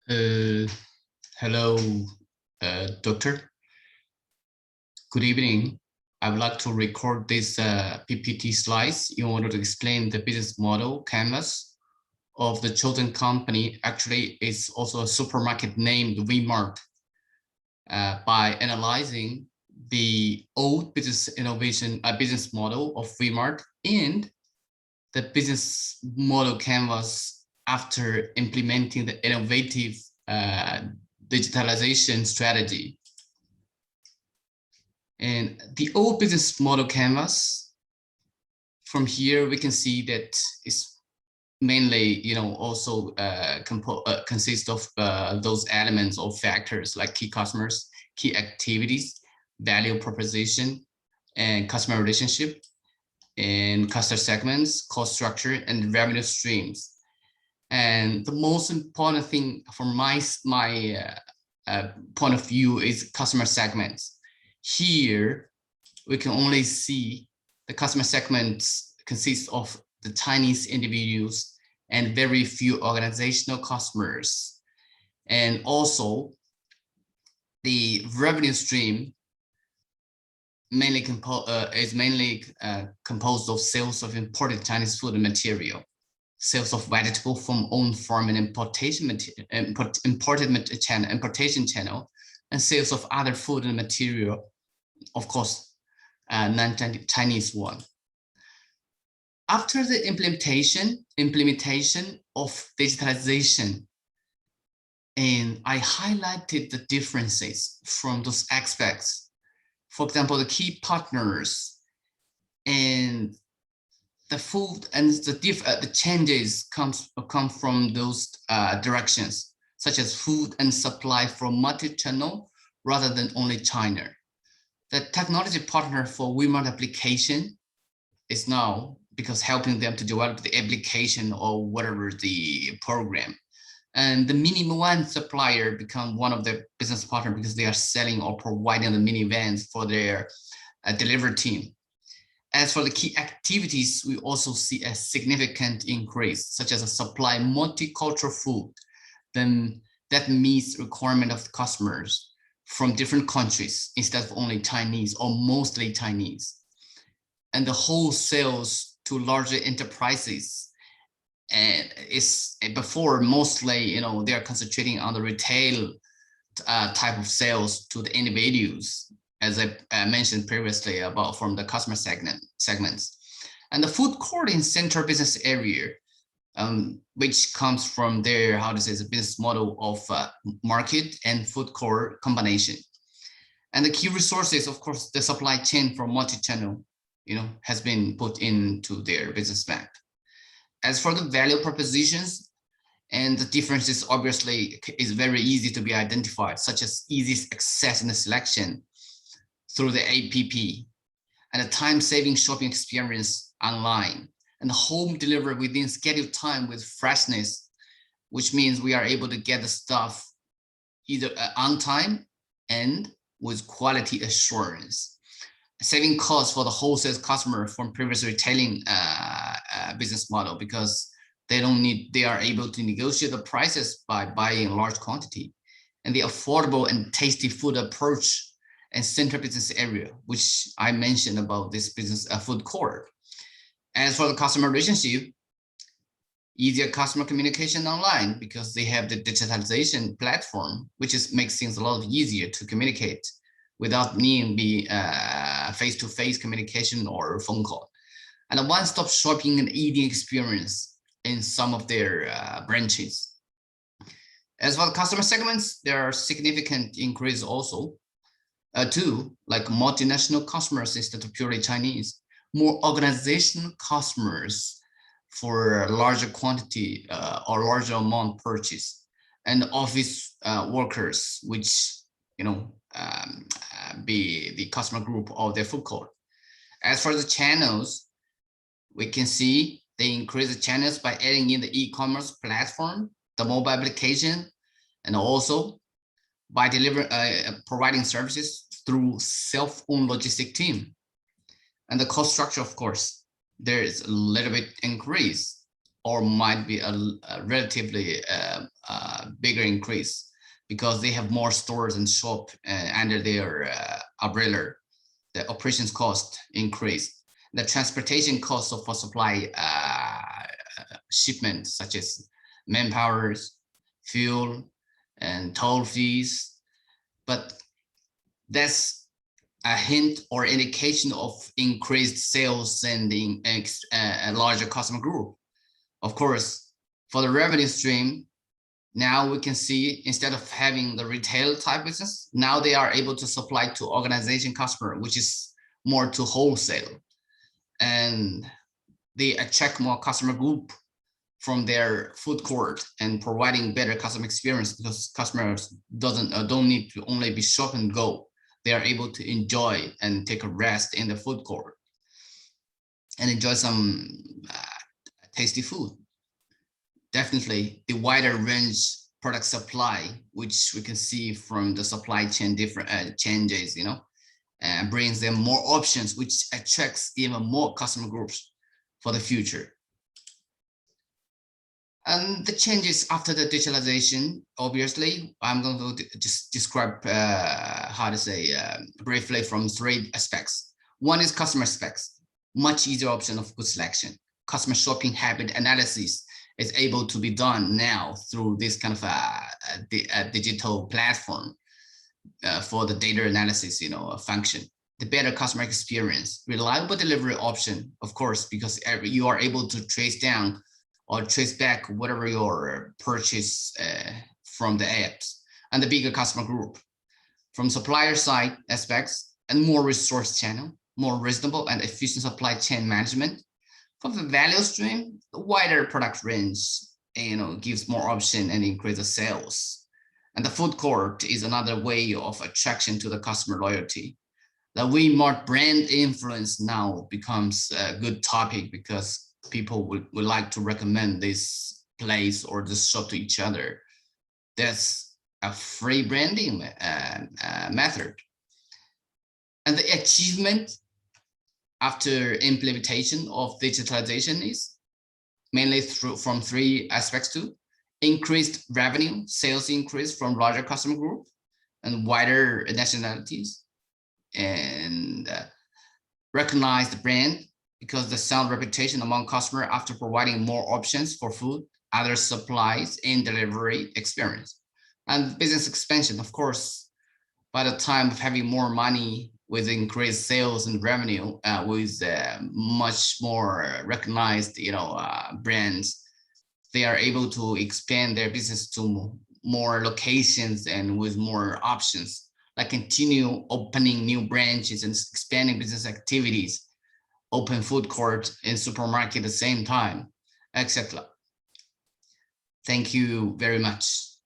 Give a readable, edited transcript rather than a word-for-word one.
Uh, Hello, doctor. Good evening. I would like to record this PPT slides in order to explain the business model canvas of the chosen company. Actually, it's also a supermarket named Wemart. By analyzing the old business innovation business model of Wemart and the business model canvas after implementing the innovative digitalization strategy. And the old business model canvas, from here we can see that it's mainly, also consists of those elements or factors like key customers, key activities, value proposition, and customer relationship, and customer segments, cost structure, and revenue streams. And the most important thing from my point of view is customer segments. Here, we can only see the customer segments consist of the Chinese individuals and very few organizational customers. And also, the revenue stream is mainly composed of sales of imported Chinese food and material, sales of vegetable from own farm and importation channel, and sales of other food and material, of course, non-Chinese one. After the implementation of digitalization, and I highlighted the differences from those aspects. For example, the key partners and the food and the changes come from those directions, such as food and supply from multi-channel rather than only China. The technology partner for Wemart application is now because helping them to develop the application or whatever the program. And the minivan supplier become one of the business partner because they are selling or providing the minivans for their delivery team. As for the key activities, we also see a significant increase, such as a supply multicultural food. Then that meets requirement of the customers from different countries instead of only Chinese or mostly Chinese. And the whole sales to larger enterprises, and it's before mostly, they are concentrating on the retail type of sales to the individuals, as I mentioned previously about from the customer segments. And the food court in center business area, which comes from their, the business model of market and food court combination. And the key resources, of course, the supply chain from multi-channel, has been put into their business map. As for the value propositions, and the differences obviously is very easy to be identified, such as easy access and selection through the app, and a time-saving shopping experience online, and the home delivery within scheduled time with freshness, which means we are able to get the stuff either on time and with quality assurance. Saving costs for the wholesale customer from previous retailing business model, because they are able to negotiate the prices by buying large quantity, and the affordable and tasty food approach and center business area, which I mentioned about this business food court. As for the customer relationship, easier customer communication online because they have the digitalization platform, which makes things a lot easier to communicate without needing be face-to-face communication or phone call. And a one-stop shopping and eating experience in some of their branches. As for the customer segments, there are significant increase also too, like multinational customers instead of purely Chinese, more organizational customers for larger quantity or larger amount purchase, and office workers, which be the customer group of their food court. As for the channels, we can see they increase the channels by adding in the e-commerce platform, the mobile application, and also by providing services through self-owned logistic team. And the cost structure, of course, there is a little bit increase or might be a relatively bigger increase because they have more stores and shop under their umbrella. The operations cost increase. The transportation cost for supply shipment, such as manpower, fuel, and toll fees. But that's a hint or indication of increased sales and a larger customer group. Of course, for the revenue stream, now we can see instead of having the retail type business, now they are able to supply to organization customer, which is more to wholesale. And they attract more customer group from their food court and providing better customer experience because customers don't need to only be shop and go. They are able to enjoy and take a rest in the food court and enjoy some tasty food. Definitely the wider range product supply, which we can see from the supply chain different changes, and brings them more options, which attracts even more customer groups for the future. And the changes after the digitalization, obviously, I'm going to just describe briefly from 3 aspects. One is customer specs, much easier option of good selection. Customer shopping habit analysis is able to be done now through this kind of a digital platform for the data analysis, function. The better customer experience, reliable delivery option, of course, because you are able to trace down or trace back whatever your purchase from the apps, and the bigger customer group. From supplier side aspects, and more resource channel, more reasonable and efficient supply chain management. From the value stream, the wider product range, gives more option and increase the sales. And the food court is another way of attraction to the customer loyalty. The Wemart brand influence now becomes a good topic because people would like to recommend this place or this shop to each other. That's a free branding method. And the achievement after implementation of digitalization is mainly from 3 aspects too. Increased revenue, sales increase from larger customer group and wider nationalities, and recognized brand because the sound reputation among customer after providing more options for food, other supplies, and delivery experience. And business expansion, of course, by the time of having more money with increased sales and revenue, with much more recognized, brands, they are able to expand their business to more locations and with more options, like continue opening new branches and expanding business activities, open food court and supermarket at the same time, etc. Thank you very much.